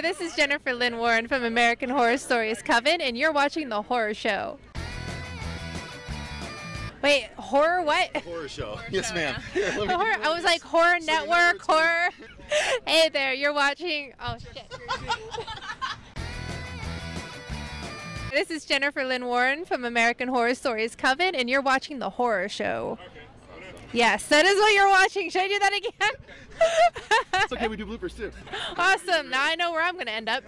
This is Jennifer Lynn Warren from American Horror Stories Coven, and you're watching The Horror Show. Wait, horror what? Horror show. Yes, ma'am. I was like, Horror Network, horror. Hey there, you're watching. Oh, shit. This is Jennifer Lynn Warren from American Horror Stories Coven, and you're watching The Horror Show. Yes, that is what you're watching. Should I do that again? It's okay, we do bloopers too. Awesome. Now I know where I'm going to end up.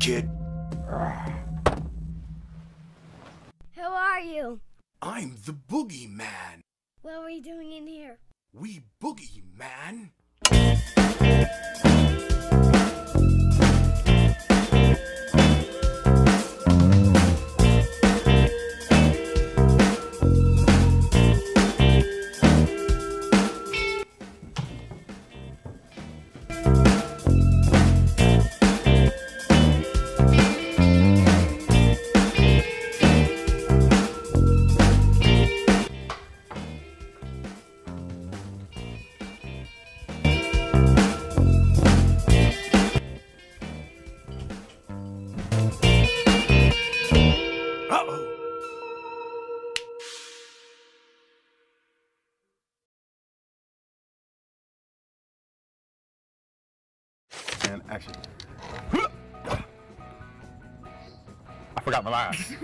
Kid. Who are you? I'm the Boogeyman. What are we doing in here? We boogie, man. And action. I forgot my lines.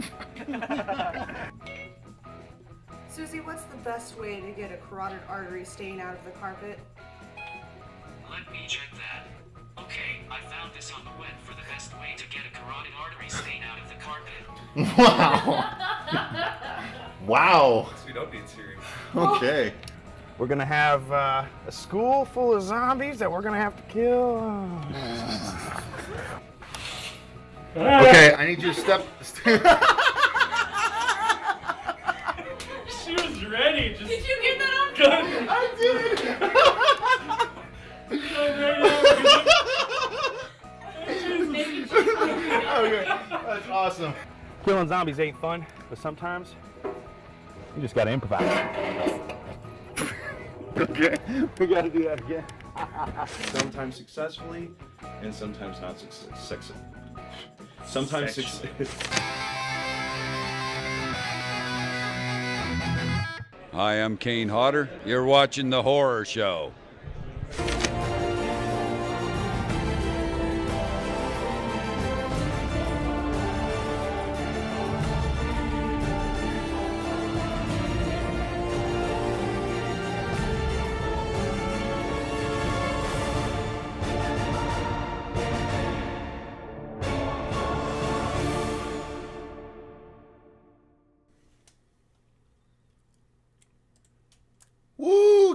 Susie, what's the best way to get a carotid artery stain out of the carpet? Let me check that. Okay, I found this on the web for the best way to get a carotid artery stain out of the carpet. Wow. Wow. We don't need Siri. Okay. We're gonna have a school full of zombies that we're gonna have to kill. Okay, I need you to step. She was ready. Just did you get that on? Gun. I did. Okay, that's awesome. Killing zombies ain't fun, but sometimes you just gotta improvise. Okay, we gotta do that again. Sometimes successfully, and sometimes not successful. Sometimes successfully. Hi, I'm Kane Hodder. You're watching The Horror Show.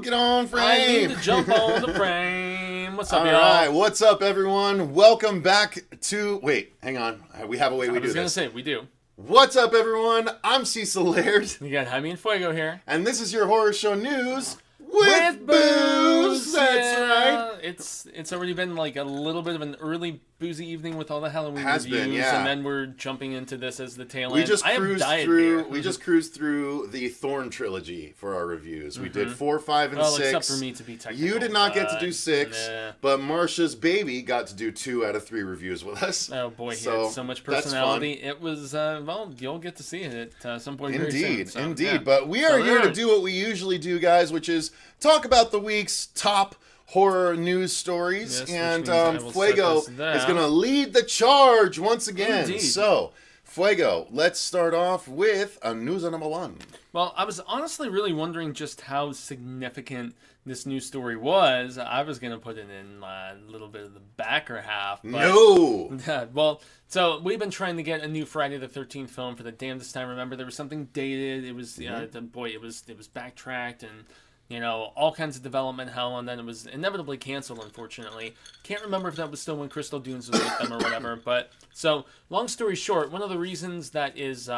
Get on I frame. need to jump on the frame. What's up, y'all? All right, what's up, everyone? Welcome back to... Wait, hang on. We have a way we do this. I was going to say, we do. What's up, everyone? I'm Cecil Laird. You got Jaime and Fuego here. And this is your horror show news with booze. That's right. It's already been like a little bit of an early boozy evening with all the Halloween Has reviews, been, yeah. and then we're jumping into this as the tail We end. just I have cruised diet through. beer. We just cruised through the Thorn trilogy for our reviews. We did 4, 5, and well, 6. except for me to be technical. You did not get to do 6, nah. but Marsha's baby got to do 2 out of 3 reviews with us. Oh boy, he had so much personality. It was well, you'll get to see it at some point very soon. So, Indeed. yeah. But we are here to do what we usually do, guys, which is talk about the week's top horror news stories. Yes, and Fuego is going to lead the charge once again. Indeed. So, Fuego, let's start off with news number 1. Well, I was honestly really wondering just how significant this news story was. I was going to put it in a little bit of the backer half. But, no! Well, so we've been trying to get a new Friday the 13th film for the damnedest time. Remember, there was something dated. It was, it was backtracked and, you know, all kinds of development hell, and then it was inevitably canceled, unfortunately. Can't remember if that was still when Crystal Dunes was with them or whatever. But, so, long story short, one of the reasons that is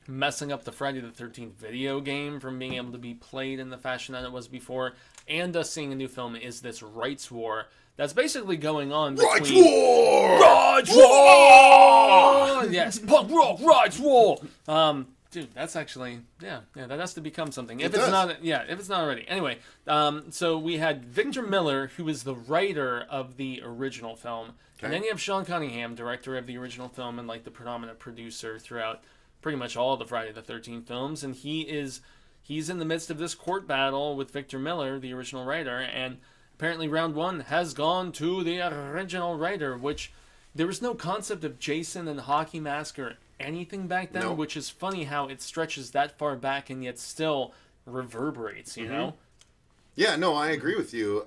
messing up the Friday the 13th video game from being able to be played in the fashion that it was before, and us seeing a new film, is this rights war that's basically going on between... Rights war! Rights war! Yes, punk rock rights war! Dude, that's actually, that has to become something. If it's not already. Anyway, so we had Victor Miller, who is the writer of the original film. Okay. And then you have Sean Cunningham, director of the original film and like the predominant producer throughout pretty much all the Friday the 13th films. And he's in the midst of this court battle with Victor Miller, the original writer. And apparently round 1 has gone to the original writer, which there was no concept of Jason and hockey mask or anything back then, which is funny how it stretches that far back and yet still reverberates, you know? Yeah, no, I agree with you.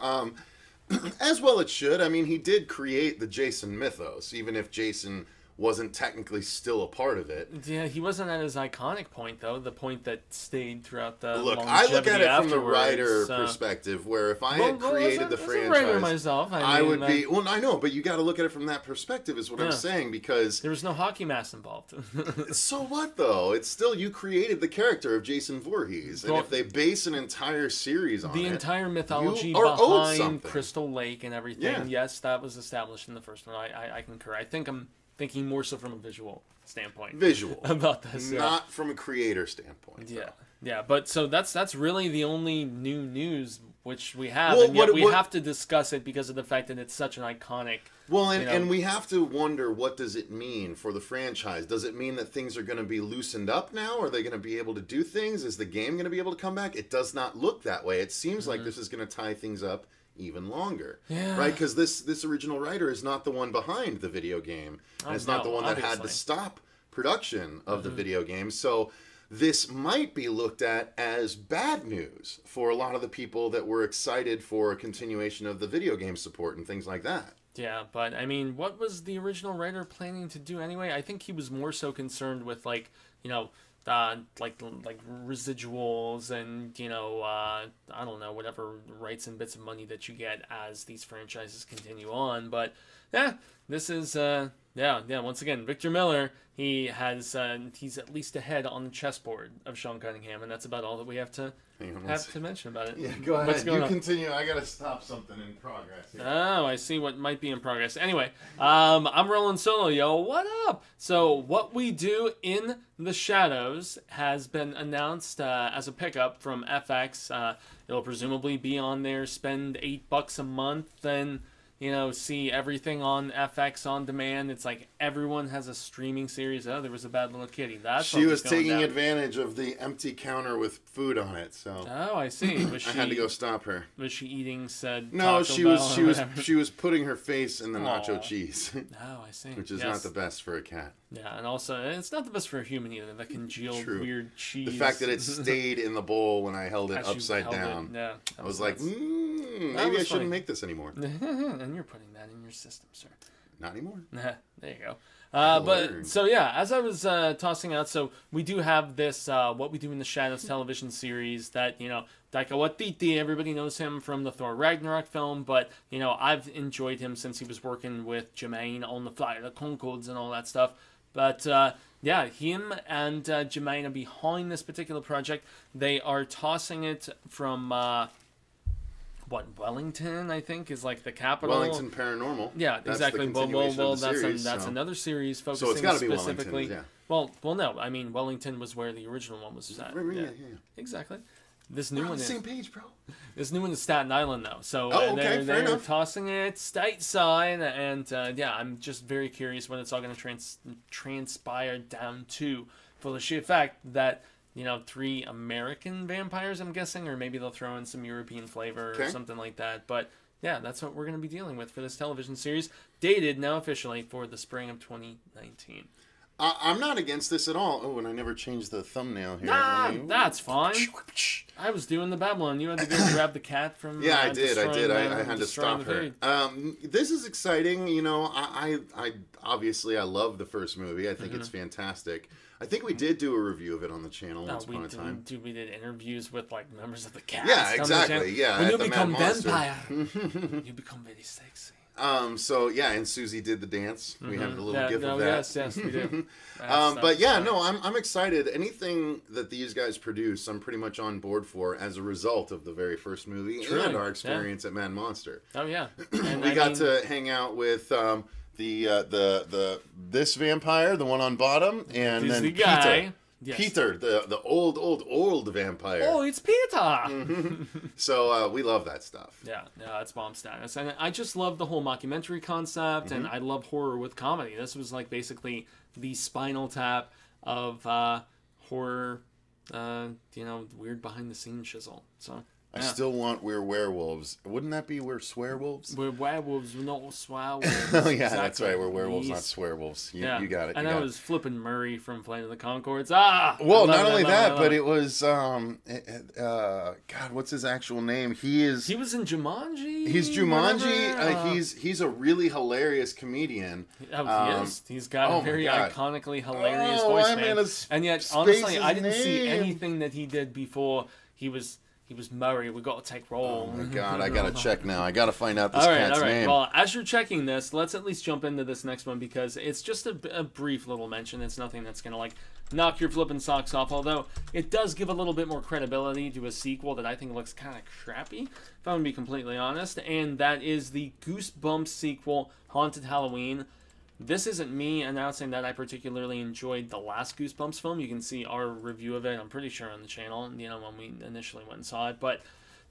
As well it should. I mean, he did create the Jason mythos, even if Jason wasn't technically still a part of it. Yeah, he wasn't at his iconic point, though, the point that stayed throughout the longevity. I look at it from the writer so. Perspective, where if I had created the franchise, writer myself, I would be... Well, I know, but you got to look at it from that perspective is what I'm saying, because... There was no hockey mask involved. So what, though? It's still, you created the character of Jason Voorhees, and if they base an entire series on the it... The entire mythology behind Crystal Lake and everything, yes, that was established in the first one. I concur. I think I'm thinking more so from a visual standpoint. About this, not from a creator standpoint. Yeah, yeah. But so that's really the only new news which we have, and yet we have to discuss it because of the fact that it's such an iconic. Well, and we have to wonder, what does it mean for the franchise? Does it mean that things are going to be loosened up now? Are they going to be able to do things? Is the game going to be able to come back? It does not look that way. It seems like this is going to tie things up even longer, right? Because this original writer is not the one behind the video game, and it's not the one that had to stop production of the video game. So this might be looked at as bad news for a lot of the people that were excited for a continuation of the video game support and things like that. Yeah, but I mean, what was the original writer planning to do anyway? I think he was more so concerned with, like, you know, like residuals and, you know, I don't know, whatever rights and bits of money that you get as these franchises continue on. But yeah, this is once again, Victor Miller, he's at least ahead on the chessboard of Sean Cunningham, and that's about all that we have to mention about it. Yeah, go ahead. You continue. I gotta stop something in progress here. Oh, I see what might be in progress. Anyway, I'm rolling solo, yo. What up? So, What We Do in the Shadows has been announced as a pickup from FX. It'll presumably be on there. Spend $8 a month and, you know, see everything on FX on demand. It's like everyone has a streaming series. Oh, there was a bad little kitty. She was taking advantage of the empty counter with food on it. So. Oh, I see. Was she, I had to go stop her. Was she eating said? No, Taco she was putting her face in the nacho cheese. Oh, I see. Which is not the best for a cat. Yeah, and also it's not the best for a human either. That congealed weird cheese. The fact that it stayed in the bowl when I held it upside down. Yeah, I was like, maybe I shouldn't make this anymore. And you're putting that in your system, sir. Not anymore. There you go. But so yeah, as I was tossing out, so we do have this What We Do in the Shadows television series that, you know, Taika Waititi, everybody knows him from the Thor Ragnarok film, but, you know, I've enjoyed him since he was working with Jermaine on the Flight of the Conchords and all that stuff. But yeah, him and Jermaine are behind this particular project. They are tossing it from Wellington, I think, is like the capital. Wellington Paranormal. Yeah, That's exactly. Well, That's another series focusing so it's gotta be specifically. Wellington, Well, no. I mean, Wellington was where the original one was set. Yeah. Exactly. This new We're on one the is same page, bro. This new one is Staten Island, though. So fair they're enough. tossing it stateside, and yeah, I'm just very curious when it's all going to transpire down to, for the sheer fact that, you know, 3 American vampires, I'm guessing, or maybe they'll throw in some European flavor or something like that. But yeah, that's what we're going to be dealing with for this television series, dated now officially for the spring of 2019. I'm not against this at all. Oh, and I never changed the thumbnail here. That's fine. I was doing the Babylon. You had to go grab the cat from. Yeah, I did. I had to stop her. This is exciting. You know, I obviously I love the first movie. I think it's fantastic. I think we did do a review of it on the channel once upon a time. We did interviews with like members of the cast. Yeah, exactly. Yeah, when you at the become Mad Monster. vampire, you become very sexy. So yeah, and Susie did the dance. We have a little gif of that. Yes, we do. But yeah, no, I'm excited. Anything that these guys produce, I'm pretty much on board for as a result of the very first movie and our experience at Mad Monster. Oh yeah, we got to hang out with this vampire, the one on bottom, and then Peter. Guy. Yes. Peter, the old vampire. Oh, it's Peter. So we love that stuff. Yeah, it's bomb status, and I just love the whole mockumentary concept, and I love horror with comedy. This was like basically the Spinal Tap of horror, you know, weird behind the scenes shizzle. So. I still want We're Werewolves. Wouldn't that be We're Swearwolves? We're werewolves, not swearwolves. Oh, yeah, exactly. That's right. We're werewolves, not swearwolves. You got it. And that was Flippin' Murray from Flight of the Conchords. Well, not only that, but it was, God, what's his actual name? He was in Jumanji. He's Jumanji. He's a really hilarious comedian. Oh, he is. He's got a very iconically hilarious voice, man. And yet, honestly, I didn't see anything that he did before he was Murray. We got to take roll. Oh my god, I gotta check now. I gotta find out this cat's name. Well, as you're checking this, let's at least jump into this next one because it's just a brief little mention. It's nothing that's gonna like knock your flipping socks off. Although it does give a little bit more credibility to a sequel that I think looks kind of crappy, if I'm gonna be completely honest. And that is the Goosebumps sequel, Haunted Halloween. This isn't me announcing that I particularly enjoyed the last Goosebumps film. You can see our review of it, I'm pretty sure, on the channel, you know, when we initially went and saw it. But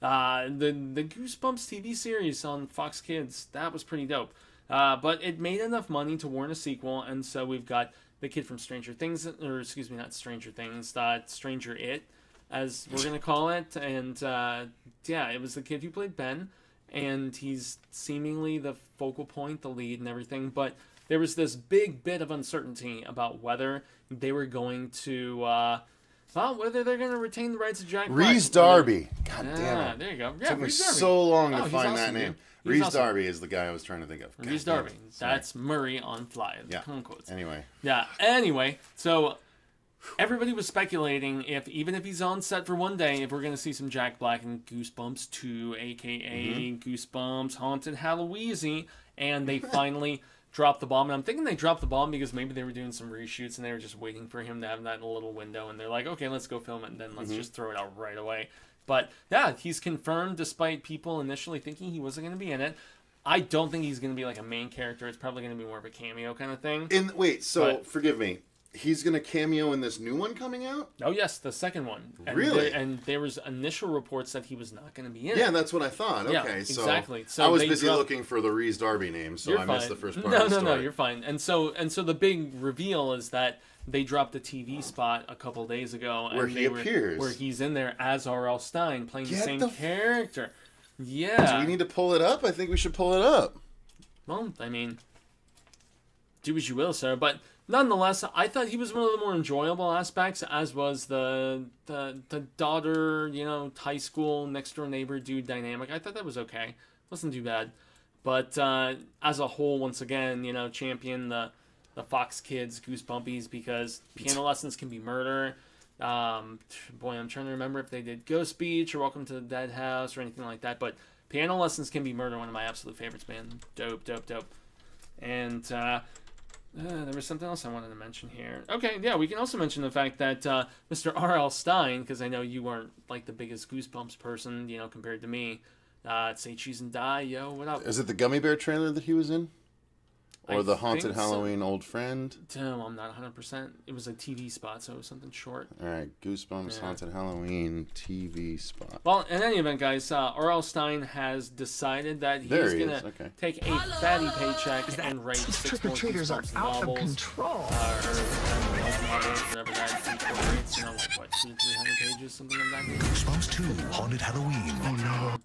the Goosebumps TV series on Fox Kids, that was pretty dope. But it made enough money to warrant a sequel, and so we've got the kid from Stranger Things, or excuse me, not Stranger Things, Stranger It, as we're going to call it. And yeah, it was the kid who played Ben, and he's seemingly the focal point, the lead and everything, but there was this big bit of uncertainty about whether they were going to, whether they're going to retain the rights of Jack Black. Rhys Darby. God damn it. There you go. It took me so long to find awesome, that name. Dude. Rhys Darby is the guy I was trying to think of. Rhys Darby. That's Murray on Fly. Yeah. Conchords. Anyway. Yeah. Anyway, so everybody was speculating even if he's on set for one day, if we're going to see some Jack Black in Goosebumps 2, a.k.a. Goosebumps Haunted Halloweezy, and they finally dropped the bomb. And I'm thinking they dropped the bomb because maybe they were doing some reshoots and they were just waiting for him to have that little window, and they're like, okay, let's go film it, and then let's just throw it out right away. But yeah, he's confirmed despite people initially thinking he wasn't going to be in it. I don't think he's going to be like a main character. It's probably going to be more of a cameo kind of thing. Forgive me. He's going to cameo in this new one coming out? Oh, yes, the second one. Really? And there was initial reports that he was not going to be in it. Yeah, that's what I thought. Yeah, okay, so exactly. So I was busy looking for the Rhys Darby name, so I missed the first part of the story. No, you're fine. And so the big reveal is that they dropped a TV spot a couple days ago. Where he appears. Where he's in there as R.L. Stein, playing the same character. Yeah. Do we need to pull it up? I think we should pull it up. Well, I mean, do as you will, sir, but nonetheless, I thought he was one of the more enjoyable aspects, as was the daughter, you know, high school next door neighbor dude dynamic. I thought that was okay. Wasn't too bad. But as a whole, once again, you know, champion the Fox Kids Goosebumpies, because piano lessons can be murder. Boy, I'm trying to remember if they did Ghost Beach or Welcome to the Dead House or anything like that, but piano lessons can be murder. One of my absolute favorites, man. Dope. And there was something else I wanted to mention here. Okay, yeah, we can also mention the fact that Mr. R.L. Stine, because I know you weren't like the biggest Goosebumps person, compared to me. Say Cheese and Die, yo, what up? Is it the Gummy Bear trailer that he was in? Or the Haunted Halloween Old Friend? Damn, I'm not 100%. It was a TV spot, so it was something short. All right, Goosebumps Haunted Halloween TV spot. Well, in any event, guys, R.L. Stine has decided that he's going to take a fatty paycheck and write 6 more Goosebumps novels. Control. Whatever that incorporates, what, 200-300 pages, something like that. Goosebumps 2, Haunted Halloween. Oh, no.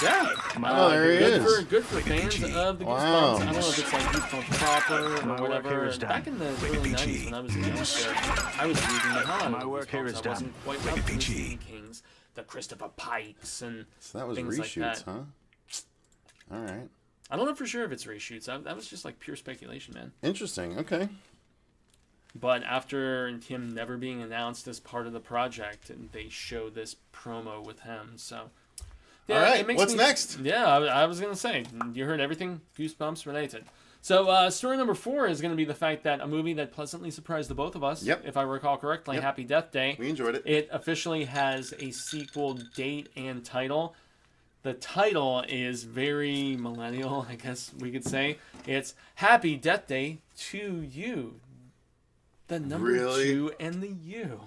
Yeah. Oh, there he is. Good for fans of the Goosebumps. I don't know if it's like Goosebumps proper or whatever. Back in the early 90s when I was a youngster, I was reading the hell out of my work here is done. I wasn't quite up to the Stephen Kings, the Christopher Pikes, and so that was things reshoots, like that. Huh? All right. I don't know for sure if it's reshoots. That was just like pure speculation, man. Interesting. Okay. But after him never being announced as part of the project, they show this promo with him. So, yeah, all right. What's next? Yeah, I was gonna say you heard everything Goosebumps related. So, story number 4 is going to be the fact that a movie that pleasantly surprised the both of us, if I recall correctly, Happy Death Day. We enjoyed it. It officially has a sequel date and title. The title is very millennial, I guess we could say. It's Happy Death Day to You. The number 2 and the U.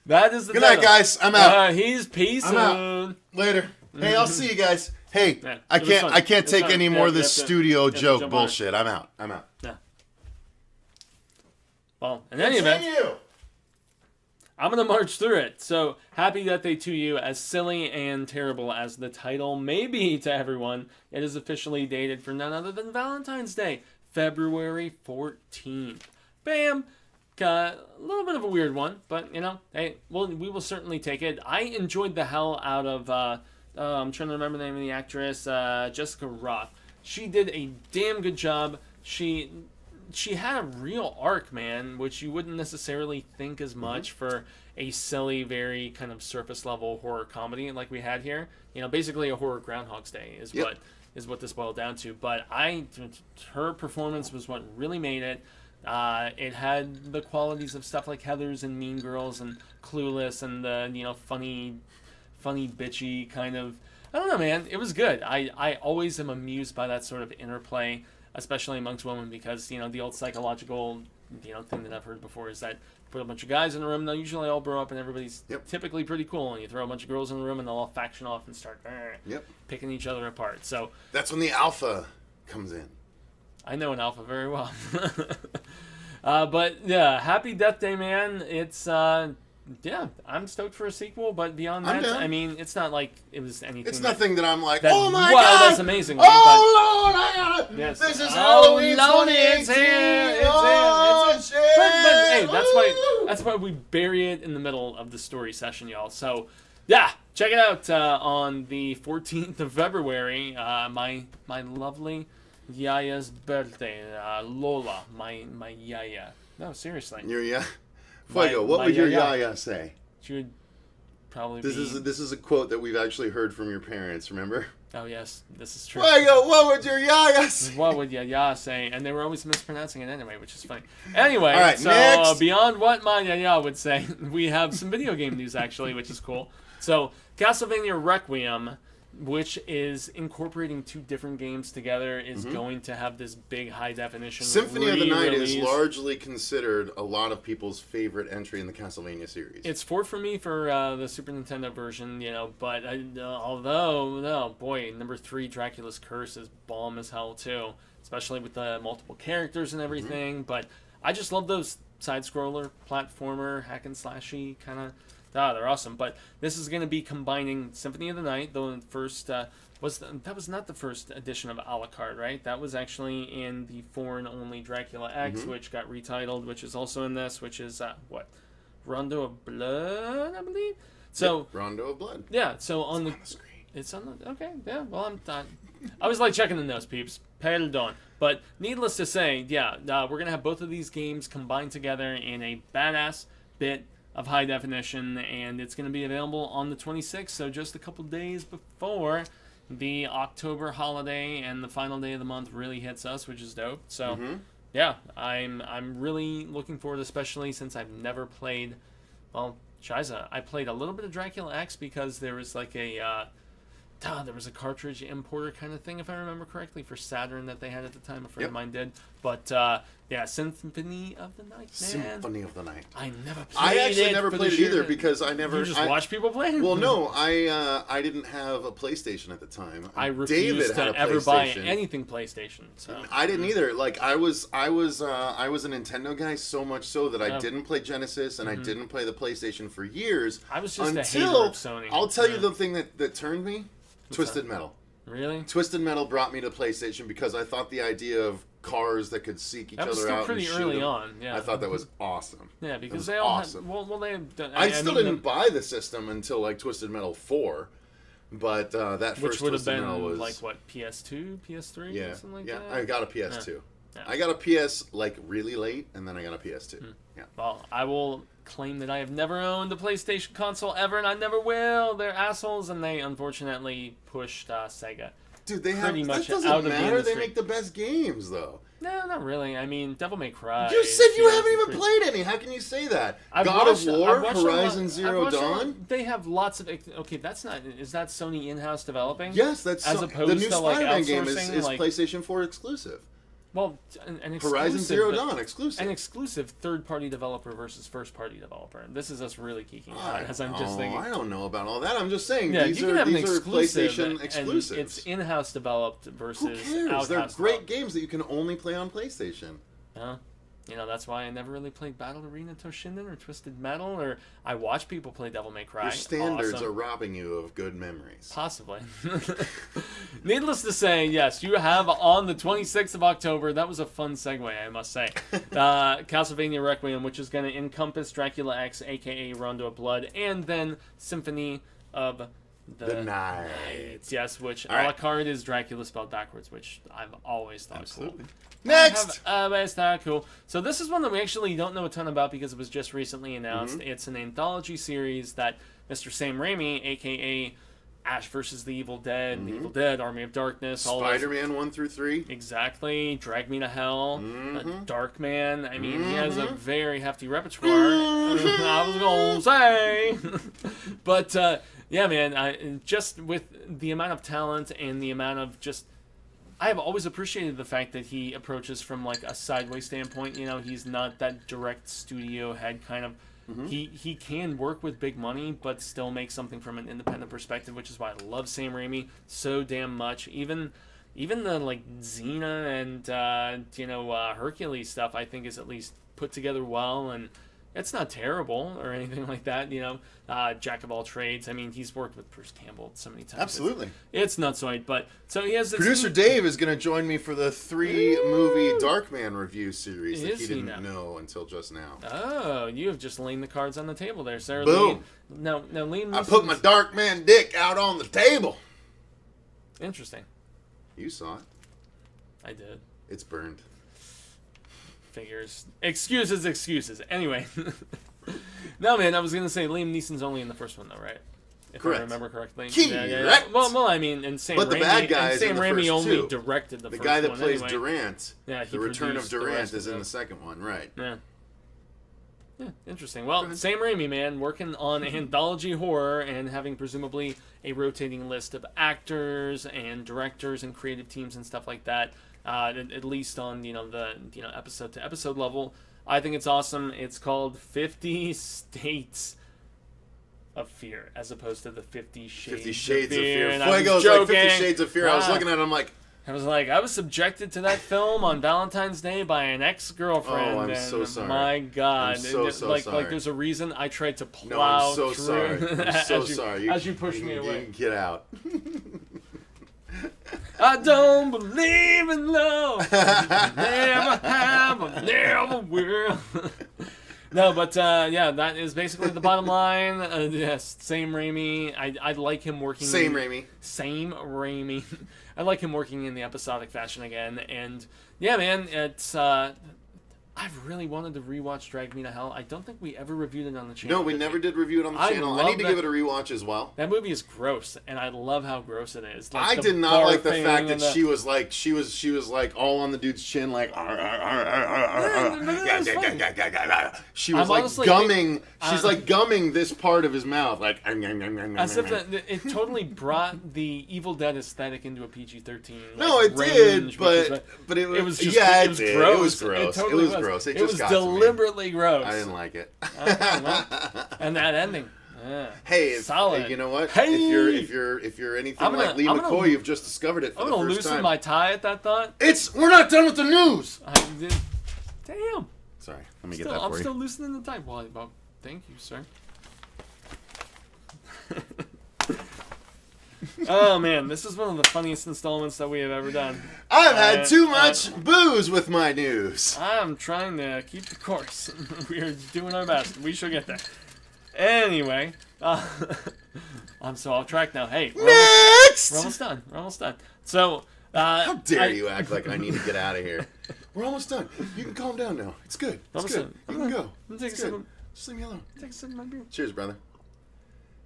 That is the Good night, guys. I'm out. He's peace. I'm out. Later. Hey, I'll see you guys. Hey, yeah, I can't take any more of this studio joke bullshit. I'm out. Yeah. Well, in any event, I'm going to march through it. So, Happy Death Day to You, as silly and terrible as the title may be to everyone, it is officially dated for none other than Valentine's Day, February 14th. Bam! Got a little bit of a weird one, but, hey, we will certainly take it. I enjoyed the hell out of... I'm trying to remember the name of the actress, Jessica Roth. She did a damn good job. She had a real arc, man, which you wouldn't necessarily think as much for a silly, very kind of surface level horror comedy like we had here. Basically a horror Groundhog's Day is what this boiled down to. But her performance was what really made it. It had the qualities of stuff like Heathers and Mean Girls and Clueless and the funny bitchy kind of, I don't know, man, it was good. I always am amused by that sort of interplay, especially amongst women, because the old psychological thing that I've heard before is that put a bunch of guys in a room, they'll usually all grow up and everybody's typically pretty cool, and you throw a bunch of girls in the room and they'll all faction off and start picking each other apart. So that's when the alpha comes in. I know an alpha very well. But yeah, Happy Death Day, man. It's yeah, I'm stoked for a sequel, but beyond that, I mean, it's not like it was anything. It's nothing that I'm like, oh my god, wow, that's amazing. Oh Lord, I gotta. Yes. This is Halloween 2018. It's here. It's shit. But hey, that's why we bury it in the middle of the story session, y'all. So yeah, check it out on the 14th of February. My lovely Yaya's birthday, Lola, my Yaya. No, seriously. Your Yaya. Fuego, what would your Yaya say? She would probably This is a quote that we've actually heard from your parents, remember? Oh, yes. This is true. Fuego, what would your Yaya say? What would Yaya say? And they were always mispronouncing it anyway, which is funny. Anyway, all right, so next. Beyond what my Yaya would say, we have some video game news, actually, which is cool. So, Castlevania Requiem, which is incorporating 2 different games together, is going to have this big high-definition Symphony of the Night is largely considered a lot of people's favorite entry in the Castlevania series. It's 4 for me for the Super Nintendo version, but although, boy, number 3, Dracula's Curse, is bomb as hell, too, especially with the multiple characters and everything, but I just love those side-scroller, platformer, hack-and-slashy kind of... they're awesome. But this is going to be combining Symphony of the Night. The first that was not the first edition of a la carte, right? That was actually in the foreign-only Dracula X, which got retitled, which is also in this, which is Rondo of Blood, I believe. So Rondo of Blood. Yeah. So on the screen. It's on the okay. Yeah. Well, I'm done. I was like checking the notes, peeps. Perdon. But needless to say, yeah, we're going to have both of these games combined together in a badass bit of high definition, and it's going to be available on the 26th, so just a couple days before the October holiday and the final day of the month really hits us, which is dope. So, yeah, I'm really looking forward, especially since I've never played, well, Shiza. I played a little bit of Dracula X because there was like a, there was a cartridge importer kind of thing, if I remember correctly, for Saturn that they had at the time. A friend of mine did. But, yeah, Symphony of the Night, man. Symphony of the Night. I never played it. I actually never played it either because I never... You just watched people play it? Well, no, I didn't have a PlayStation at the time. I refused to ever buy anything PlayStation. So. I didn't either. Like, I was a Nintendo guy so much so that I didn't play Genesis and I didn't play the PlayStation for years. I was just a hater of Sony. I'll tell you the thing that turned me. Twisted Metal. Really? Twisted Metal brought me to PlayStation because I thought the idea of cars that could seek each other out and shoot them. That was still pretty early on, yeah. I thought that was awesome. Yeah, because they all had... Well, they had done... I still didn't buy the system until, like, Twisted Metal 4, but that first Twisted Metal was... Which would have been, like, what, PS2, PS3? Yeah, something like yeah. that? I got a PS2. Yeah. I got a PS, like, really late, and then I got a PS2. Yeah. Well, I will claim that I have never owned a PlayStation console ever, and I never will. They're assholes, and they unfortunately pushed Sega. Dude, they pretty have much that doesn't out of matter. the industry. They make the best games, though. No, not really. I mean, Devil May Cry. You said you haven't even played any. How can you say that? God of War, Horizon Zero Dawn. They have lots of. Okay, that's not. Is that Sony in-house developing? Yes, that's as opposed the new to like Spider-Man game is like, PlayStation 4 exclusive. Well, an exclusive, Horizon Zero Dawn exclusive. An exclusive third-party developer versus first-party developer. This is us really geeking out, as I'm just thinking. I don't know about all that. I'm just saying these are PlayStation exclusives. It's in-house developed versus Who cares? out-house They're great developed. games that you can only play on PlayStation. You know, that's why I never really played Battle Arena Toshinden or Twisted Metal, or I watch people play Devil May Cry. Your standards are robbing you of good memories. Possibly. Needless to say, yes, you have on the 26th of October, that was a fun segue, I must say, Castlevania Requiem, which is going to encompass Dracula X, a.k.a. Rondo of Blood, and then Symphony of the Night. Yes, which a la carte is Dracula spelled backwards, which I've always thought cool. Next! It's not cool. So this is one that we actually don't know a ton about because it was just recently announced. It's an anthology series that Mr. Sam Raimi, a.k.a. Ash vs. the Evil Dead, The Evil Dead, Army of Darkness, Spider-Man 1 through 3. Exactly. Drag Me to Hell, Darkman. I mean, he has a very hefty repertoire. I was going to say. But, yeah, man, just with the amount of talent and the amount of just... I have always appreciated the fact that he approaches from like a sideways standpoint. You know, he's not that direct studio head kind of. He can work with big money, but still make something from an independent perspective, which is why I love Sam Raimi so damn much. Even the like Xena and Hercules stuff, I think is at least put together well, and it's not terrible or anything like that. You know, jack of all trades. I mean, he's worked with Bruce Campbell so many times. Absolutely, it's nutsoid. But so he has this producer Dave is going to join me for the 3-movie Darkman review series that he didn't know until just now. Oh, you have just laid the cards on the table there, sir. Boom. Liam. I put my Darkman dick out on the table. Interesting. You saw it. I did. It's burned. Figures. Excuses. Anyway. No, man, I was going to say Liam Neeson's only in the first one, though, right? If I remember correctly. Correct. Well, I mean, and Sam Raimi, the bad guy is in the Raimi first only two. Directed the first one. The guy that plays anyway. Durant, the Return of Durant, is in the second one, right? Yeah. Yeah, interesting. Well, Sam Raimi, man, working on anthology horror and having presumably a rotating list of actors and directors and creative teams and stuff like that. At least on the episode to episode level, I think it's awesome. It's called 50 States of Fear, as opposed to the 50 Shades of Fear. Fuego's like 50 Shades of Fear. I was looking at him like... I was subjected to that film on Valentine's Day by an ex-girlfriend. Oh, I'm so sorry. My God. I'm so sorry. Like there's a reason I tried to plow through. Sorry. I'm so sorry. As you pushed me away. Get out. I don't believe in love. Never have, I never will. No, but yeah, that is basically the bottom line. Yes, Sam Raimi. I like him working. Same Raimi. I like him working in the episodic fashion again. And yeah, man, it's I've really wanted to rewatch Drag Me to Hell. I don't think we ever reviewed it on the channel. No, we never did review it on the channel. I need to give it a rewatch as well. That movie is gross, and I love how gross it is. Like, I did not like the fact that she was like all on the dude's chin, like she was like gumming. She's like gumming this part of his mouth, like as if it totally brought the Evil Dead aesthetic into a PG-13. No, it did, but it was just gross. It was gross. It was gross. It was deliberately gross. I didn't like it. And that ending. Hey, solid. You know what? Hey! If you're anything like Lee McCoy, you've just discovered it for the first time. I'm gonna loosen my tie at that thought. We're not done with the news. Damn. Sorry, let me get that for you. I'm still loosening the tie. Well, thank you, sir. Oh man, this is one of the funniest installments that we have ever done. I've had too much booze with my news. I'm trying to keep the course. We're doing our best. We should get there. Anyway, I'm so off track now. Hey, next! We're almost done. We're almost done. So, how dare you act like I need to get out of here? We're almost done. You can calm down now. It's good. It's good. You can go. It's good. Just leave me alone. Take a sip of my beer. Cheers, brother.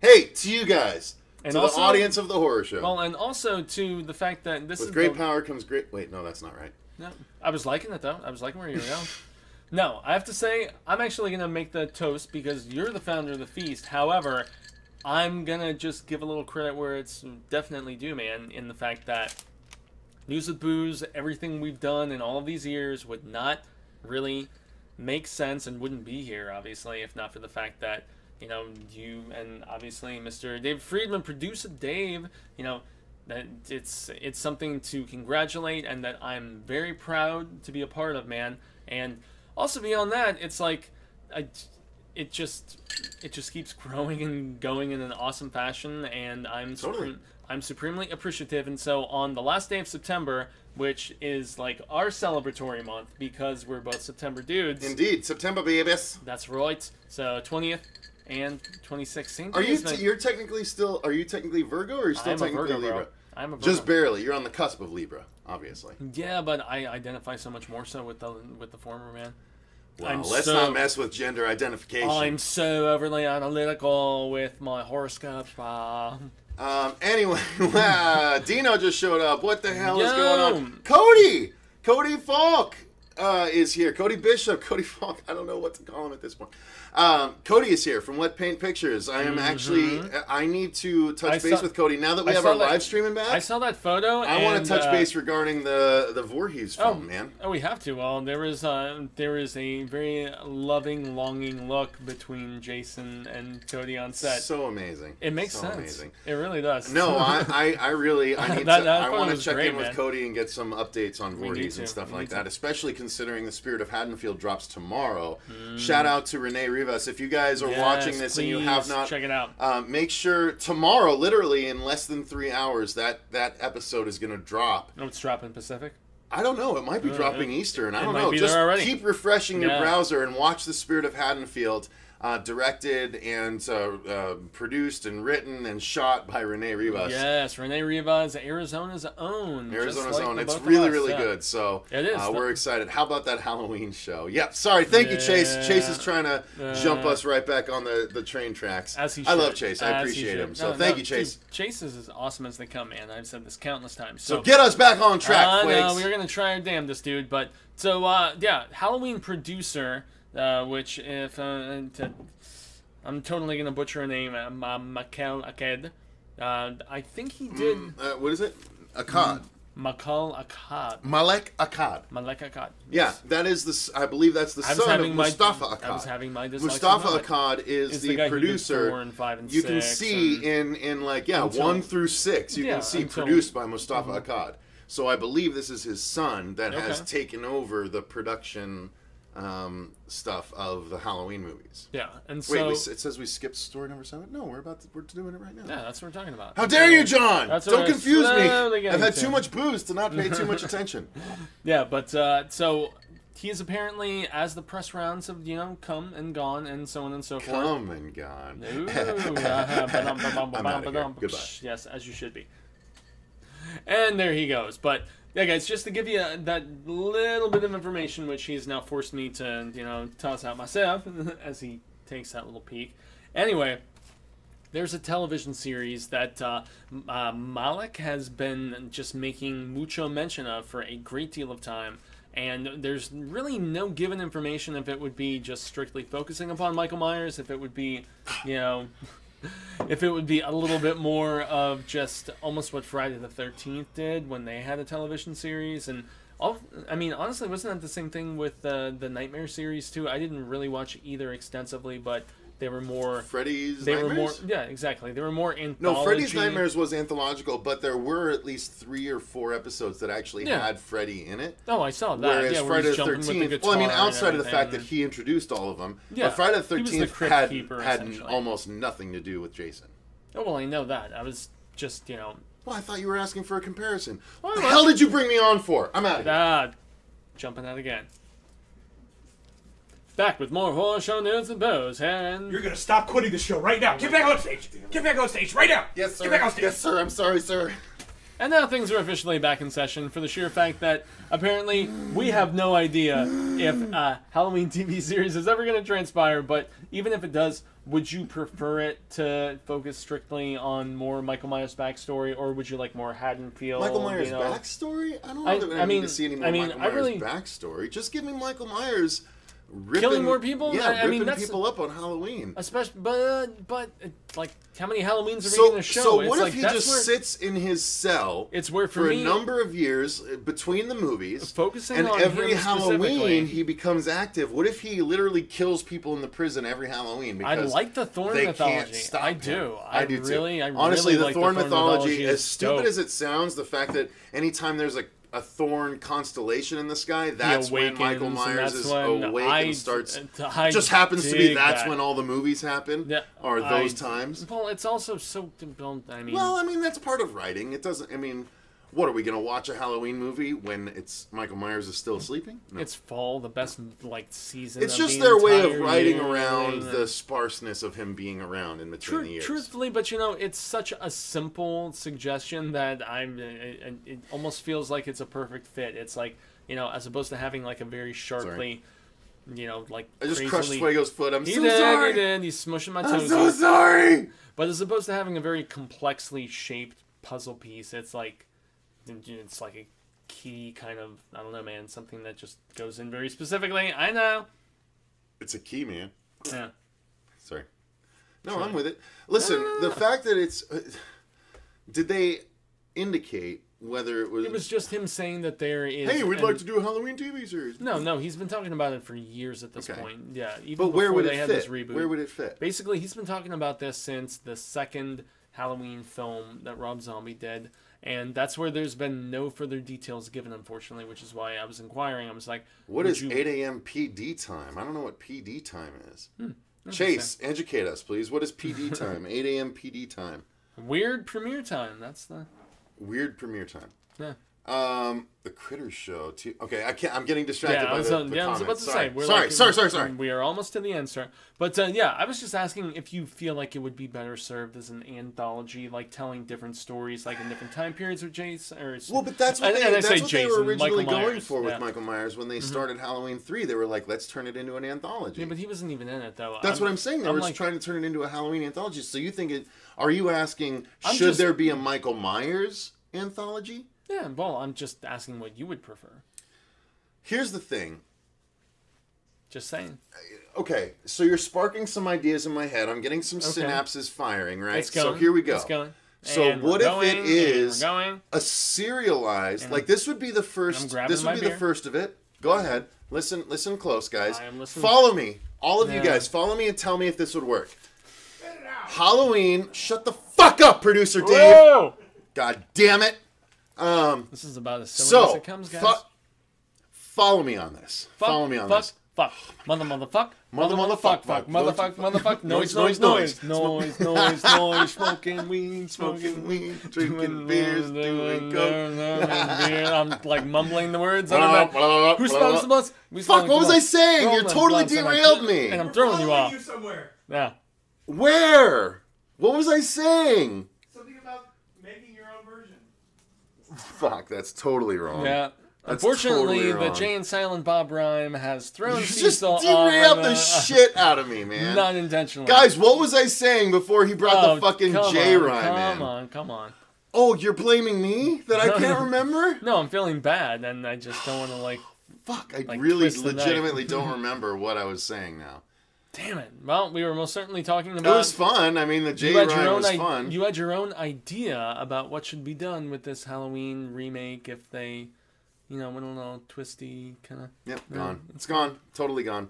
Hey, to you guys. And to also, the audience of the horror show. Well, and also to the fact that this with is great power comes great. Wait, no, that's not right. No, I was liking it though. I was liking where you were going. No, I have to say I'm actually gonna make the toast because you're the founder of the feast. However, I'm gonna just give a little credit where it's definitely due, man. In the fact that News with Booze, everything we've done in all of these years would not really make sense and wouldn't be here, obviously, if not for the fact that. You know, you and obviously Mr. Dave Friedman, producer Dave, you know, that it's something to congratulate and that I'm very proud to be a part of, man. And also beyond that, it's like, it just keeps growing and going in an awesome fashion, and I'm supremely appreciative. And so on the last day of September, which is like our celebratory month because we're both September dudes. Indeed, September babies. That's right. So 20th. And 2016. Are you technically Virgo, or are you still technically Libra? Bro. I'm a Virgo. Just barely. You're on the cusp of Libra, obviously. Yeah, but I identify so much more so with the former, man. Well, let's not mess with gender identification. I'm so overly analytical with my horoscopes. Anyway, Dino just showed up. What the hell is going on? Cody Falk is here. Cody Bishop, Cody Falk. I don't know what to call him at this point. Cody is here from Wet Paint Pictures. I am actually. I need to touch base with Cody now that we have our live streaming back. I saw that photo. I want to touch base regarding the Voorhees film, man. Oh, we have to. Well, there is a very loving, longing look between Jason and Cody on set. So amazing. It makes sense. Amazing. It really does. No, I really I need to. I want to check in with Cody and get some updates on Voorhees and stuff like that, especially considering The Spirit of Haddonfield drops tomorrow. Shout out to Renee Rivas. If you guys are watching this and you have not, check it out. Make sure tomorrow, literally in less than 3 hours, that episode is going to drop. No, it's dropping Pacific. I don't know. It might be dropping Eastern. I don't know. Just keep refreshing your browser and watch The Spirit of Haddonfield. Directed and produced and written and shot by Renee Rivas. Yes, Renee Rivas, Arizona's own. Arizona's own. It's really, really good. So it is. We're excited. How about that Halloween show? Yep. Sorry. Thank you, Chase. Chase is trying to jump us right back on the train tracks. As he should. I love Chase. I appreciate him. So thank you, Chase. Dude, Chase is as awesome as they come, man. I've said this countless times. So get us back on track, no, we're going to try our damnedest, dude. But so, yeah, Halloween producer, which if... I'm totally going to butcher her name, Makel Akkad. I think he did... what is it? Akkad. Makel Akkad. Malek Akkad. Malek Akkad. Yeah, that is the... I believe that's the son of Mustafa Akkad. I was having my dyslexia. Mustafa Akkad is the producer. 4 and 5 and you 6 can see in like, 1 through 6, you can see produced by Mustafa Akkad. So I believe this is his son that has taken over the production... stuff of the Halloween movies. Yeah, and so wait, it says we skipped story number 7. No, we're doing it right now. Yeah, that's what we're talking about. How dare you, John? Don't confuse me. I've had too much booze to not pay too much attention. Yeah, but so he is apparently, as the press rounds have come and gone and so on and so forth. Come and gone. Goodbye. Yes, as you should be. And there he goes. But yeah, guys, just to give you that little bit of information, which he's now forced me to, you know, toss out myself as he takes that little peek. Anyway, there's a television series that Malik has been just making mucho mention of for a great deal of time. And there's really no given information if it would be just strictly focusing upon Michael Myers, if it would be, you know... if it would be a little bit more of just almost what Friday the 13th did when they had a television series. And I mean, honestly, wasn't that the same thing with the Nightmare series too? I didn't really watch either extensively, but they were more... Freddy's Nightmares? Were more, yeah, exactly. They were more anthology. No, Freddy's Nightmares was anthological, but there were at least 3 or 4 episodes that actually had Freddy in it. Oh, I saw that. Whereas yeah, Friday the 13th... Well, I mean, outside of the fact that he introduced all of them, but Friday the 13th had almost nothing to do with Jason. Oh, well, I know that. I was just, you know... Well, I thought you were asking for a comparison. What the hell did you bring me on for? I'm out of here. Jumping out again. Back with more horror show news and bows, and... You're gonna stop quitting the show right now. Get back on stage. Get back on stage right now. Yes, sir. Get back on stage. Yes, sir. I'm sorry, sir. And now things are officially back in session for the sheer fact that apparently we have no idea if Halloween TV series is ever going to transpire, but even if it does, would you prefer it to focus strictly on more Michael Myers' backstory, or would you like more Haddonfield? Michael Myers' backstory? I don't know that I need to see any more Michael Myers' backstory. Just give me Michael Myers... killing more people? Yeah, ripping people up on Halloween. Especially, but like, how many Halloweens are we going to show? So what if he just sits in his cell for a number of years between the movies, focusing and on every him Halloween he becomes active? What if he literally kills people in the prison every Halloween? I like the Thorn mythology. I do. I do too. I Honestly, really the like Thorn mythology, as stupid dope. as it sounds, the fact that anytime there's a thorn constellation in the sky, that's when Michael Myers is awake and starts. Just happens to be that's when all the movies happen. Yeah, are those times. Well, it's also so. I mean, well, I mean that's part of writing. It doesn't. I mean, what are we going to watch a Halloween movie when it's Michael Myers is still sleeping? No. It's fall, the best like season. It's just their way of writing around the sparseness of him being around in between the years. Truthfully, but you know, it's such a simple suggestion that it almost feels like it's a perfect fit. It's like, you know, as opposed to having like a very sharply, you know, like I just crushed Fuego's foot. I'm so sorry. He did. He's smushing my toes. I'm so sorry. But as opposed to having a very complexly shaped puzzle piece, it's like a key kind of, I don't know, man, something that just goes in very specifically. I know. It's a key, man. Yeah. Sorry. No, I'm with it. Listen, the fact that it's... did they indicate whether it was... It was just him saying that there is... Hey, we'd like to do a Halloween TV series. No, he's been talking about it for years at this point. Yeah, even but where before would they it had fit? this reboot. Where would it fit? Basically, he's been talking about this since the second Halloween film that Rob Zombie did. And that's where there's been no further details given, unfortunately, which is why I was inquiring. I was like, what is 8 a.m. PD time? I don't know what PD time is. Chase, educate us, please. What is PD time? 8 a.m. PD time. Weird premiere time. That's the... Weird premiere time. Yeah. The Critters show too. Okay, I'm getting distracted by the comments. I was about to say. Sorry. We are almost to the end, sir. But yeah, I was just asking if you feel like it would be better served as an anthology, like telling different stories, like in different time periods with Jason. Well, but that's what they were originally going for with Michael Myers when they started Halloween 3. They were like, let's turn it into an anthology. Yeah, but he wasn't even in it though. That's what I'm saying. They were just trying to turn it into a Halloween anthology. So you think it? Are you asking? Should there be a Michael Myers anthology? Yeah, well, I'm just asking what you would prefer. Here's the thing. Just saying. Okay, so you're sparking some ideas in my head. I'm getting some synapses firing, right? It's going. So here we go. It's going. So and what if it is a serialized? Like this would be the first. This would be the first of it. Go ahead. Listen close, guys. I am listening. Follow me. All of you guys, follow me and tell me if this would work. Halloween. Shut the fuck up, producer Dave. Whoa! God damn it. This is about as silly as it comes, guys. Follow me on this. Follow me on this. Fuck. Motherfuck. Noise. Smoking weed. Drinking beers. Doing coke. I'm like mumbling the words. Who smokes the most? Fuck, what was I saying? You totally derailed me. And I'm throwing you off. Somewhere. Yeah. Where? What was I saying? Something about making your own version. Fuck, that's totally wrong. Yeah. That's Unfortunately, totally the wrong. Jay and Silent Bob rhyme has thrown You just Cecil derailed off. the shit out of me, man. Not intentionally. Guys, what was I saying before he brought the fucking J rhyme in? Come on. Oh, you're blaming me that I can't remember? No, I'm feeling bad, and I just don't want to like. Fuck, I like, really twist the legitimately knife. don't remember what I was saying now. Damn it. Well, we were most certainly talking about... It was fun. I mean, the J rhyme was fun. You had your own idea about what should be done with this Halloween remake if they, went a little twisty kind of... Yep, gone. It's gone. Totally gone.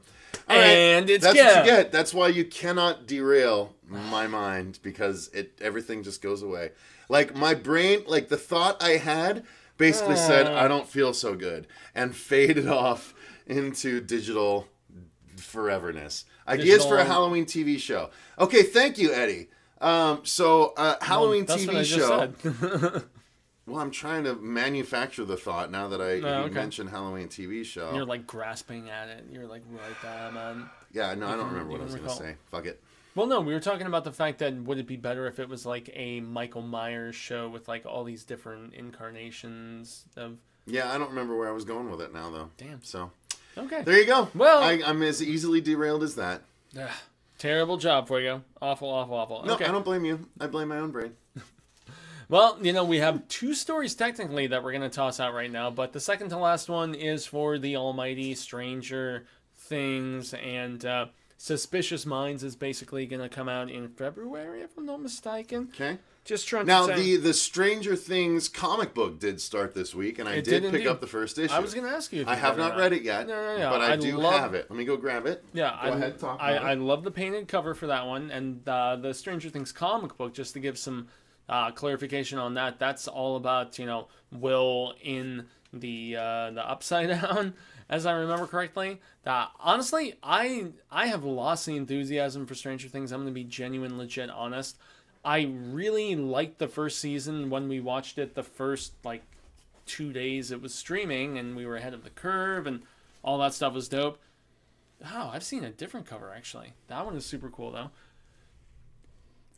And it's That's what you get. That's why you cannot derail my mind, because everything just goes away. Like, my brain, like, the thought I had basically said, I don't feel so good, and faded off into digital foreverness. Ideas for a Halloween TV show. Okay, thank you, Eddie. Halloween TV show. Well, I'm trying to manufacture the thought now that you mentioned Halloween TV show. You're like grasping at it. You're like right there, man. Yeah, no, I don't remember what I was going to say. Fuck it. Well, no, we were talking about the fact that would it be better if it was like a Michael Myers show with like all these different incarnations of... Yeah, I don't remember where I was going with it now, though. Damn. So... Okay. There you go. Well, I'm as easily derailed as that. Terrible job for you. Awful, awful, awful. No, okay. I don't blame you. I blame my own brain. Well, we have 2 stories technically that we're going to toss out right now, but the second to last one is for the almighty Stranger Things, and Suspicious Minds is basically going to come out in February, if I'm not mistaken. Okay. Just trying now, to say... the Stranger Things comic book did start this week, and I did pick up the first issue. I was going to ask you if I have not read it yet, but I do have it. Let me go grab it. Yeah, go ahead, talk about I love the painted cover for that one, and the Stranger Things comic book, just to give some clarification on that, that's all about, Will in the Upside Down, as I remember correctly. Honestly, I have lost the enthusiasm for Stranger Things. I'm going to be genuine, legit honest. I really liked the first season when we watched it the first, 2 days it was streaming, and we were ahead of the curve, and all that stuff was dope. Oh, I've seen a different cover, actually. That one is super cool, though.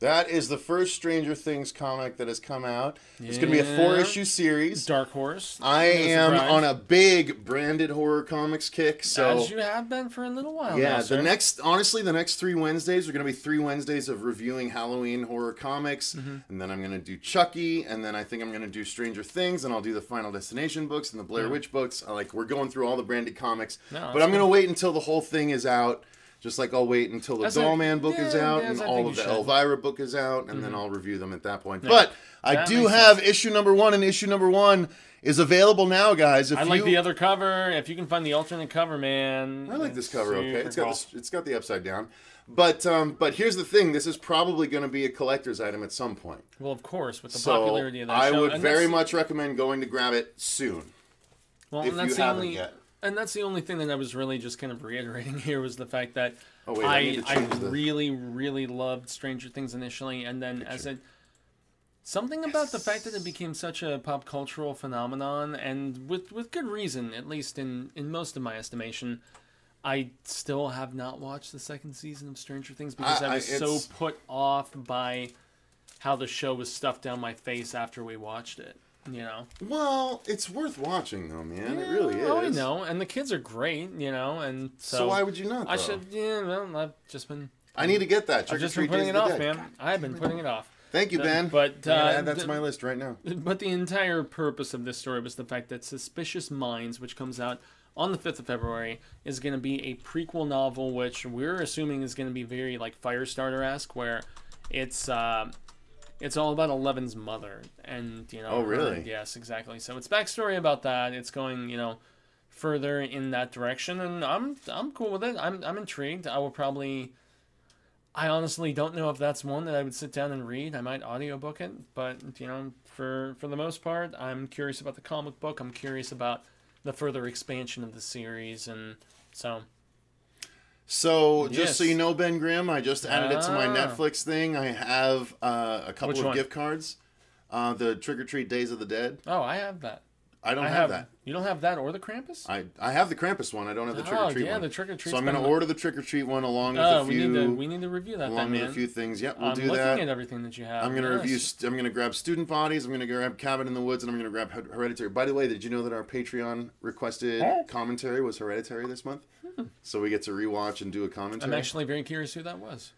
That is the first Stranger Things comic that has come out. It's going to be a 4-issue series. Dark Horse. I am on a big branded horror comics kick. So as you have been for a little while. Yeah, now, the next 3 Wednesdays are going to be 3 Wednesdays of reviewing Halloween horror comics, and then I'm going to do Chucky, and then I think I'm going to do Stranger Things, and I'll do the Final Destination books and the Blair Witch books. We're going through all the branded comics, but I'm going to wait until the whole thing is out. Just like I'll wait until the Dollman book is out and all of the Elvira book is out, and then I'll review them at that point. Yeah. But I do have issue number 1, and issue number 1 is available now, guys. I like the other cover. If you can find the alternate cover, man. I like this cover. Okay, it's got the upside down. But here's the thing: this is probably going to be a collector's item at some point. Well, of course, with the popularity of that show. I would very much recommend going to grab it soon. Well, if you haven't yet. And that's the only thing that I was really just kind of reiterating here was the fact that I really, really loved Stranger Things initially, and then something about the fact that it became such a pop cultural phenomenon, and with good reason, at least in most of my estimation, I still have not watched the second season of Stranger Things because I was so put off by how the show was stuffed down my face after we watched it. Well, it's worth watching though, man. It really is. Oh, I know, and the kids are great, and so why would you not? Though? I should. Yeah, well, I've just been. I need to get that. I've just been putting it off, man. I've been putting it off. Thank you, Ben. But that's my list right now. But the entire purpose of this story was the fact that Suspicious Minds, which comes out on the 5th of February, is going to be a prequel novel, which we're assuming is going to be very Firestarter-esque, where it's all about Eleven's mother, and Oh, really? Yes, exactly. So it's backstory about that. It's going, further in that direction, and I'm cool with it. I'm intrigued. I will probably. I honestly don't know if that's one that I would sit down and read. I might audiobook it, but for the most part, I'm curious about the comic book. I'm curious about the further expansion of the series, and so. So, just so you know, Ben Grimm, I just added it to my Netflix thing. I have a couple of gift cards. The Trick or Treat Days of the Dead. Oh, I have that. I don't have that. You don't have that or the Krampus? I have the Krampus one. I don't have the trick or treat one. Yeah, the trick or treat. So I'm going to order the trick or treat one along with a few. We need to review that. Along with a few things. Yeah, we'll do that. I'm looking at everything that you have. I'm going to review. I'm going to grab Student Bodies. I'm going to grab Cabin in the Woods, and I'm going to grab Hereditary. By the way, did you know that our Patreon requested commentary was Hereditary this month? So we get to rewatch and do a commentary. I'm actually very curious who that was.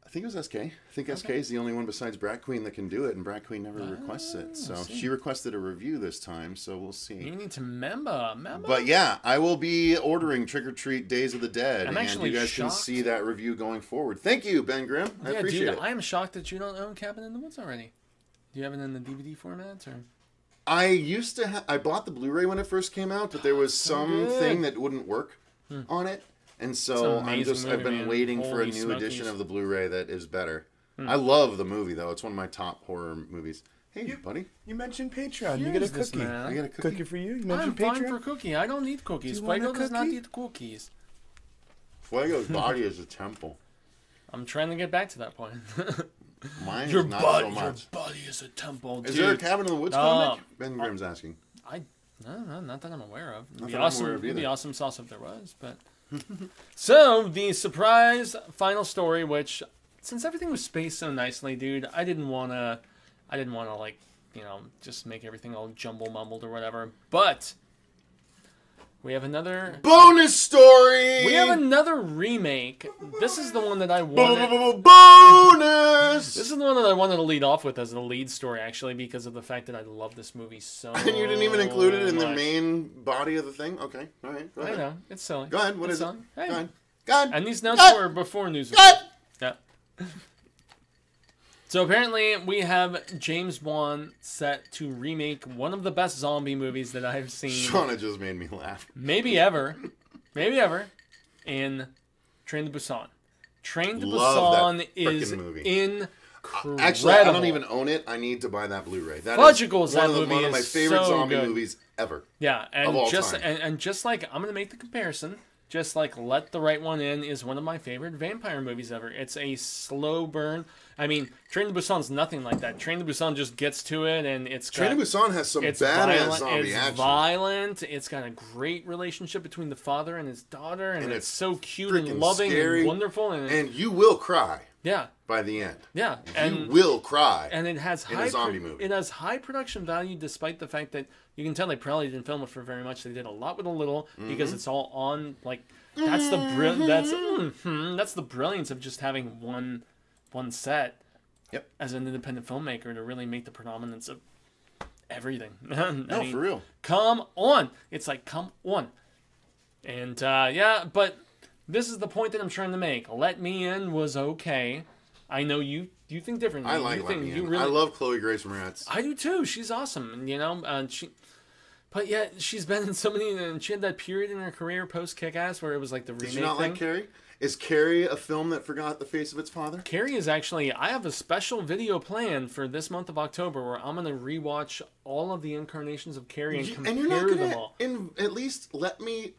I think it was SK. I think SK is the only one besides Brat Queen that can do it, and Brat Queen never requests it. So she requested a review this time, so we'll see. You need to member. But yeah, I will be ordering Trick or Treat Days of the Dead, and you guys can see that review going forward. Thank you, Ben Grimm. I appreciate it. I am shocked that you don't own Cabin in the Woods already. Do you have it in the DVD format, or? I used to. I bought the Blu-ray when it first came out, but there was something that wouldn't work on it. And so I've been waiting for a new edition of the Blu-ray that is better. I love the movie, though. It's one of my top horror movies. Hey, buddy. You mentioned Patreon. You get a cookie. I get a cookie for you? You mentioned Patreon? Patreon? I'm fine for cookie. I don't need cookies. Fuego does not eat cookies. Fuego's body is a temple. I'm trying to get back to that point. Mine is not so much. Your body is a temple, Is there a Cabin in the Woods comic? Ben Grimm's asking. No, not that I'm aware of. It'd be awesome sauce if there was, but... So, the surprise final story, which, since everything was spaced so nicely, dude, I didn't want to, like, just make everything all jumble-mumbled or whatever, but we have another... Bonus story! We have another remake. This is the one that I wanted... Bonus! This is the one that I wanted to lead off with as the lead story, actually, because of the fact that I love this movie so much. And you didn't even include it in the main body of the thing? Okay, all right, go ahead. I know, it's silly. Go ahead, what is it? Hey. Go ahead. And these notes were before news. Yeah. So apparently we have James Wan set to remake one of the best zombie movies that I've seen. Shauna just made me laugh. Maybe ever. In Train to Busan. Train to Busan is incredible. Actually, I don't even own it. I need to buy that Blu-ray. That Fudgicles, is one of my favorite zombie movies ever. Yeah, and of all just time. And just like I'm gonna make the comparison. Just like Let the Right One In is one of my favorite vampire movies ever. It's a slow burn. I mean, Train to Busan's nothing like that. Train to Busan just gets to it, and Train to Busan has some badass zombie action. It's violent. It's got a great relationship between the father and his daughter, and it's so cute and loving and wonderful. And you will cry. Yeah. By the end. Yeah. You will cry. And it has in a zombie movie. It has high production value, despite the fact that you can tell they probably didn't film it for very much. They did a lot with a little because it's all on like. That's the brilliance of just having one set. Yep. As an independent filmmaker to really make the predominance of everything. No, for real. Come on. It's like, come on. And, but this is the point that I'm trying to make. Let Me In was okay. I know you think differently. I like Let Me In. I love Chloe Grace Moretz. I do too. She's awesome. But yeah, she's been in so many, and she had that period in her career post Kick-Ass where it was like the remake thing. Did you not like Carrie? Is Carrie a film that forgot the face of its father? Carrie is actually, I have a special video planned for this month of October where I'm going to rewatch all of the incarnations of Carrie and compare them all. And at least let me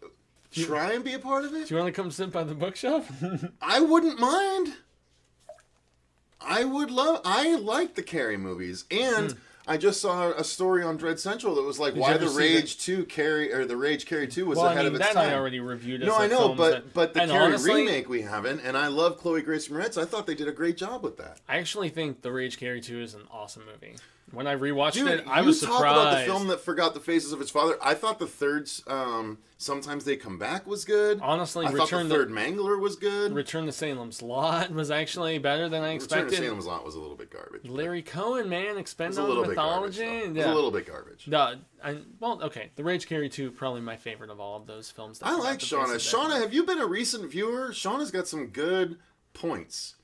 try and be a part of it? Do you want to come sit by the bookshelf? I wouldn't mind. I like the Carrie movies, and I just saw a story on Dread Central that was like why the Rage 2 Carrie or the Rage Carrie 2 was ahead of its time. I already reviewed. No, I know, but the Carrie honestly, remake we haven't, and I love Chloe Grace Moretz. I thought they did a great job with that. I actually think the Rage Carrie 2 is an awesome movie. When I rewatched it, I was surprised. You talk about the film that forgot the faces of its father. I thought the third, Sometimes They Come Back was good. Honestly, I thought the third Mangler was good. Return to Salem's Lot was actually better than I expected. Return to Salem's Lot was a little bit garbage. Larry Cohen, man, Expend on Mythology. It was a little bit garbage. The Rage Carrie 2, probably my favorite of all of those films. I like Shauna. Shauna, have you been a recent viewer? Shauna's got some good points.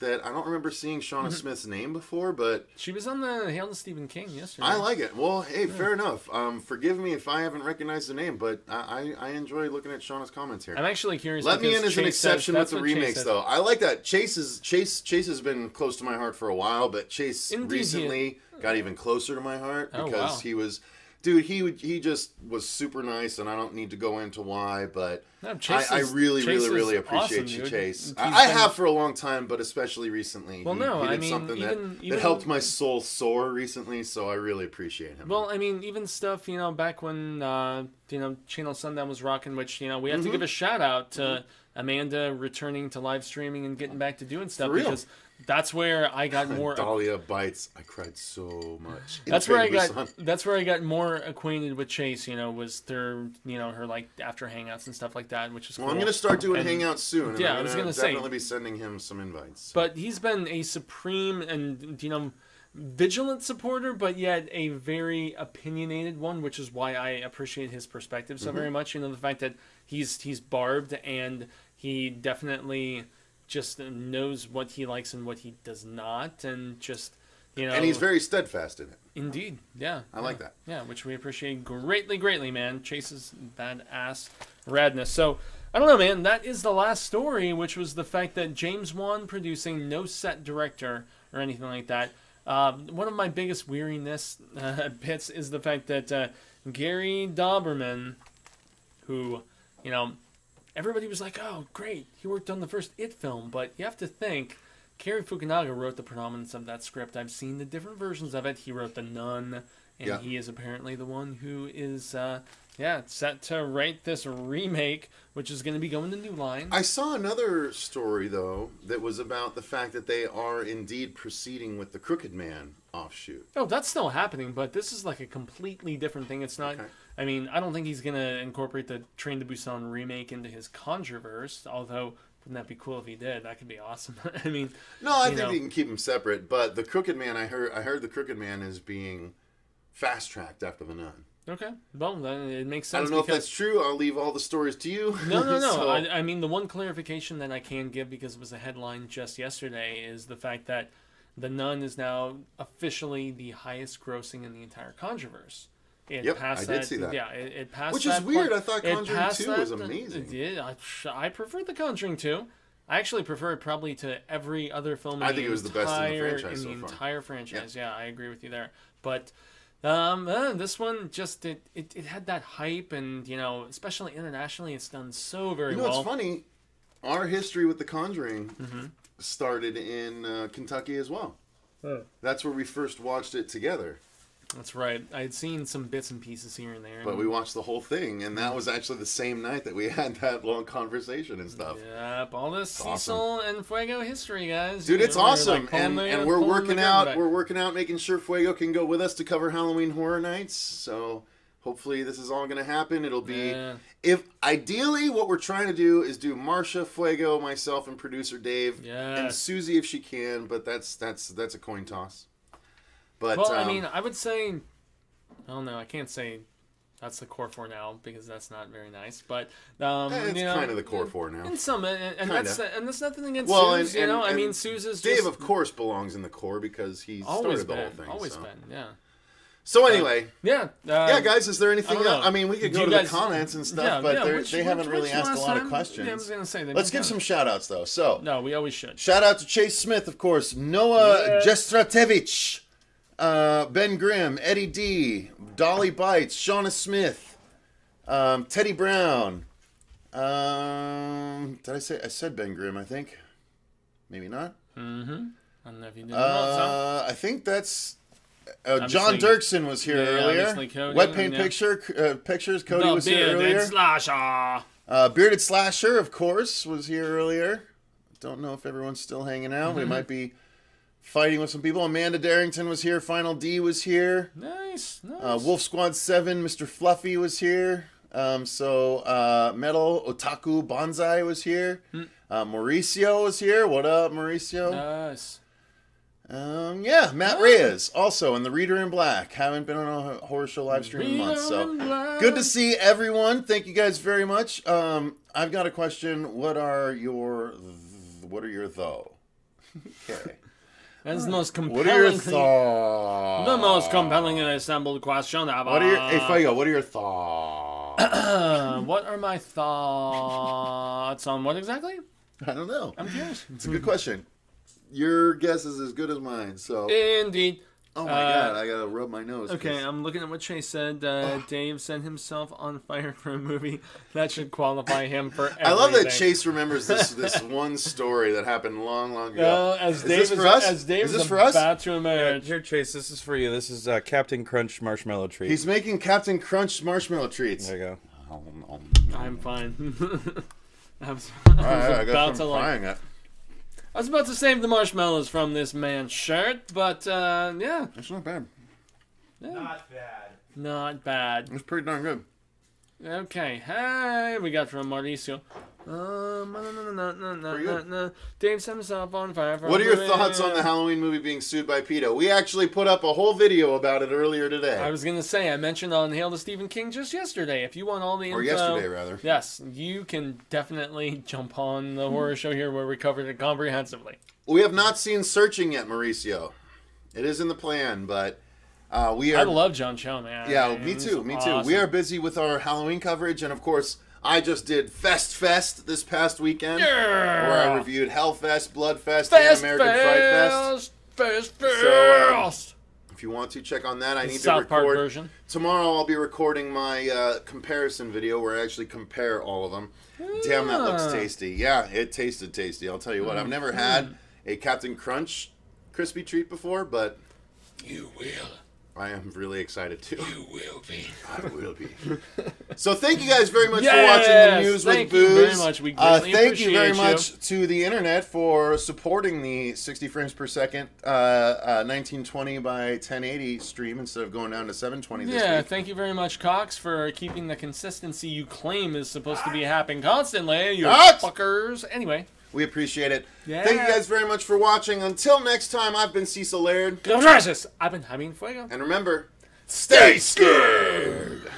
That I don't remember seeing Shauna Smith's name before, but... She was on the Hail to Stephen King yesterday. I like it. Well, hey, fair enough. Forgive me if I haven't recognized the name, but I enjoy looking at Shauna's comments here. I'm actually curious. Let Me In is an exception with the remakes, though. I like that. Chase has been close to my heart for a while, but Chase recently got even closer to my heart because he was... Dude, he just was super nice, and I don't need to go into why, but No, I really, Chase really is appreciate awesome, you, dude. Chase. He's I been- have for a long time, but especially recently. Well, he, no, he did I mean, something even- that helped my soul soar recently, so I really appreciate him. Well, I mean, even stuff, you know, back when, Channel Sundown was rocking, which, you know, we have to give a shout out to Amanda returning to live streaming and getting back to doing stuff. For real. Because that's where I got more... Dahlia Bites. I cried so much. That's where I got more acquainted with Chase, you know, was through, you know, her, like, after hangouts and stuff like that, which is cool. Well, I'm going to start doing hangouts soon, and yeah, I'm I was going gonna to say, definitely be sending him some invites. But he's been a supreme and, you know, vigilant supporter, but yet a very opinionated one, which is why I appreciate his perspective so very much. You know, the fact that he's barbed and he definitely just knows what he likes and what he does not, and just, you know... And he's very steadfast in it. Indeed, yeah. I like that. Yeah, which we appreciate greatly, man. Chase's badass radness. So, I don't know, man. That is the last story, which was the fact that James Wan producing, no set director or anything like that. One of my biggest weariness bits is the fact that Gary Dauberman, who, you know... Everybody was like, oh, great, he worked on the first It film, but you have to think, Cary Fukunaga wrote the predominance of that script. I've seen the different versions of it. He wrote The Nun, and he is apparently the one who is, set to write this remake, which is going to be going to New Line. I saw another story, though, that was about the fact that they are indeed proceeding with the Crooked Man offshoot. Oh, that's still happening, but this is like a completely different thing. It's not... Okay. I mean, I don't think he's going to incorporate the Train to Busan remake into his Conjureverse, although wouldn't that be cool if he did? That could be awesome. I mean... No, I think you can keep them separate, but the Crooked Man, I heard the Crooked Man is being fast-tracked after The Nun. Okay. Well, then it makes sense. I don't know if that's true. I'll leave all the stories to you. No. So... I mean, the one clarification that I can give, because it was a headline just yesterday, is the fact that The Nun is now officially the highest grossing in the entire Conjureverse. I did see that. Yeah, it passed. Which is weird. I thought Conjuring 2 was that, amazing. I prefer the Conjuring 2. I actually prefer it probably to every other film. I think it was the best in the franchise so far. Entire franchise. Yeah, I agree with you there. But this one just it had that hype, and you know, especially internationally, it's done so very well. You know, it's funny. Our history with the Conjuring started in Kentucky as well. That's where we first watched it together. That's right. I had seen some bits and pieces here and there. But we watched the whole thing, and that was actually the same night that we had that long conversation and stuff. Yep, all this Cecil and Fuego history, guys. Dude, it's awesome. And we're working out. We're working out, making sure Fuego can go with us to cover Halloween Horror Nights. So hopefully this is all going to happen. It'll be... If ideally, what we're trying to do is do Marsha, Fuego, myself, and producer Dave, and Susie if she can, but that's a coin toss. But, well, I mean, I would say, I don't know, I can't say that's the core four now, because that's not very nice. But it's kind of the core four now. In some, and that's nothing against Suze. You know, I mean, Suze is Dave, just, of course, belongs in the core because he started the whole thing. Always been, yeah. So anyway, guys, is there anything else? I mean, we could go to the comments and stuff, but they haven't really asked a lot of questions. Yeah, I was gonna say, let's give some shout-outs, though. So no, we always should. Shout out to Chase Smith, of course, Noah Jestratevich, Ben Grimm, Eddie D, Dolly Bites, Shauna Smith, Teddy Brown. Did I say? I said Ben Grimm, I think. Maybe not. Mm-hmm. I don't know if you did. I think that's... John Dirksen was here earlier. Cody, Wet Paint Pictures. Cody was here earlier. Bearded Slasher. Bearded Slasher, of course, was here earlier. Don't know if everyone's still hanging out. We might be fighting with some people. Amanda Darrington was here. Final D was here. Nice. Wolf Squad 7, Mr. Fluffy was here. Metal Otaku Bonsai was here. Mauricio was here. What up, Mauricio? Nice. Matt Reyes also in the Reader in Black. Haven't been on a horror show live stream in months, so good to see everyone. Thank you guys very much. I've got a question. What are your though? Okay. That's the most compelling. What are your thoughts? The most compelling and assembled question ever. Hey, Fuego, what are your thoughts? What are my thoughts on what exactly? I don't know. I'm curious. It's a good question. Your guess is as good as mine. So indeed. Oh my god, I gotta rub my nose. Okay, I'm looking at what Chase said. Dave set himself on fire for a movie. That should qualify him for everything. I love that Chase remembers this one story that happened long ago. Is this for us? Is this for us? About to emerge. Here, Chase, this is for you. This is Captain Crunch marshmallow treat. He's making Captain Crunch marshmallow treats. There you go. I'm fine. I was about to save the marshmallows from this man's shirt, but yeah. That's not bad. Yeah. Not bad. Not bad. It's pretty darn good. Okay, hey, we got from Mauricio. Dave set himself on fire. What are your thoughts on the Halloween movie being sued by PETA? We actually put up a whole video about it earlier today. I was going to say, I mentioned on Hail to Stephen King just yesterday. If you want all the info... Or yesterday, rather. Yes, you can definitely jump on the horror show here where we covered it comprehensively. We have not seen Searching yet, Mauricio. It is in the plan, but... we are. I love John Cho, man. Yeah, me too. Awesome. We are busy with our Halloween coverage, and of course, I just did Fest this past weekend, where I reviewed Hellfest, Bloodfest, and American Fright Fest. So, if you want to check on that, I need to record. Park version. Tomorrow, I'll be recording my comparison video where I actually compare all of them. Damn, that looks tasty. Yeah, it tasted tasty. I'll tell you what. I've never had a Captain Crunch crispy treat before, but you will. I am really excited too. You will be. I will be. So thank you guys very much for watching the news with Booze. Thank you very much. We greatly thank you very much to the internet for supporting the 60 frames per second 1920 by 1080 stream instead of going down to 720 this week. Yeah, thank you very much, Cox, for keeping the consistency you claim is supposed to be happening constantly. You fuckers. Anyway. We appreciate it. Yeah. Thank you guys very much for watching. Until next time, I've been Cecil Laird. Gracias. I've been Jaime Fuego. And remember, stay scared.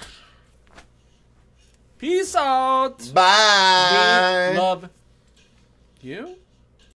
Peace out. Bye. We love you.